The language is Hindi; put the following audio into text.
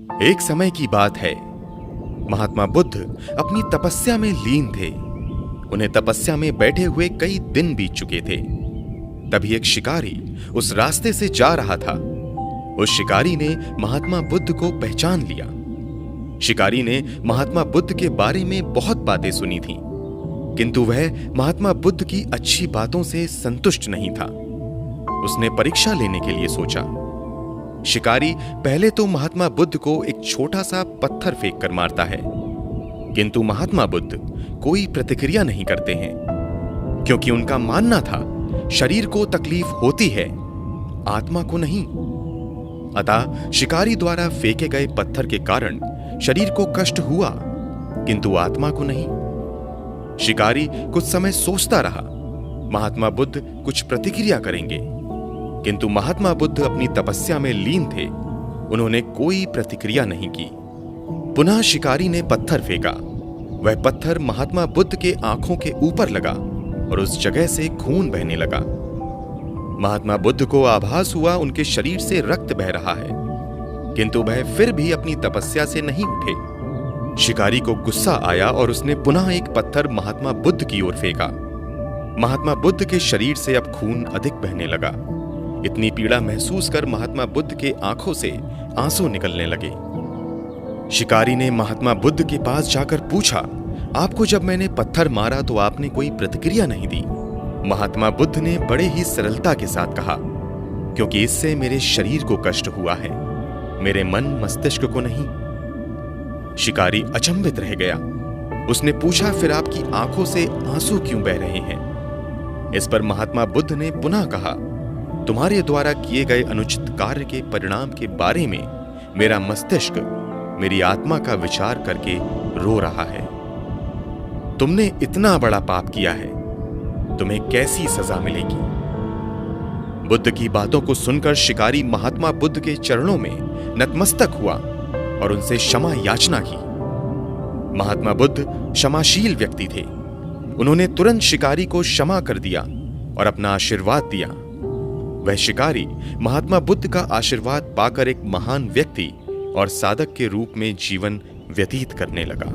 एक समय की बात है। महात्मा बुद्ध अपनी तपस्या में लीन थे। उन्हें तपस्या में बैठे हुए कई दिन बीत चुके थे। तभी एक शिकारी उस रास्ते से जा रहा था। उस शिकारी ने महात्मा बुद्ध को पहचान लिया। शिकारी ने महात्मा बुद्ध के बारे में बहुत बातें सुनी थीं, किंतु वह महात्मा बुद्ध की अच्छी बातों से संतुष्ट नहीं था। उसने परीक्षा लेने के लिए सोचा। शिकारी पहले तो महात्मा बुद्ध को एक छोटा सा पत्थर फेंक कर मारता है, किंतु महात्मा बुद्ध कोई प्रतिक्रिया नहीं करते हैं, क्योंकि उनका मानना था शरीर को तकलीफ होती है, आत्मा को नहीं। अतः शिकारी द्वारा फेंके गए पत्थर के कारण शरीर को कष्ट हुआ, किंतु आत्मा को नहीं। शिकारी कुछ समय सोचता रहा, महात्मा बुद्ध कुछ प्रतिक्रिया करेंगे, किंतु महात्मा बुद्ध अपनी तपस्या में लीन थे। उन्होंने कोई प्रतिक्रिया नहीं की। पुनः शिकारी ने पत्थर फेंका। वह पत्थर महात्मा बुद्ध के आंखों के ऊपर लगा और उस जगह से खून बहने लगा। महात्मा बुद्ध को आभास हुआ उनके शरीर से रक्त बह रहा है, किंतु वह फिर भी अपनी तपस्या से नहीं उठे। शिकारी को गुस्सा आया और उसने पुनः एक पत्थर महात्मा बुद्ध की ओर फेंका। महात्मा बुद्ध के शरीर से अब खून अधिक बहने लगा। इतनी पीड़ा महसूस कर महात्मा बुद्ध के आंखों से आंसू निकलने लगे। शिकारी ने महात्मा बुद्ध के पास जाकर पूछा, आपको जब मैंने पत्थर मारा तो आपने कोई प्रतिक्रिया नहीं दी। महात्मा बुद्ध ने बड़े ही सरलता के साथ कहा, क्योंकि इससे मेरे शरीर को कष्ट हुआ है, मेरे मन मस्तिष्क को नहीं। शिकारी अचंभित रह गया। उसने पूछा, फिर आपकी आंखों से आंसू क्यों बह रहे हैं? इस पर महात्मा बुद्ध ने पुनः कहा, तुम्हारे द्वारा किए गए अनुचित कार्य के परिणाम के बारे में मेरा मस्तिष्क मेरी आत्मा का विचार करके रो रहा है। तुमने इतना बड़ा पाप किया है, तुम्हें कैसी सजा मिलेगी? बुद्ध की बातों को सुनकर शिकारी महात्मा बुद्ध के चरणों में नतमस्तक हुआ और उनसे क्षमा याचना की। महात्मा बुद्ध क्षमाशील व्यक्ति थे। उन्होंने तुरंत शिकारी को क्षमा कर दिया और अपना आशीर्वाद दिया। वह शिकारी महात्मा बुद्ध का आशीर्वाद पाकर एक महान व्यक्ति और साधक के रूप में जीवन व्यतीत करने लगा।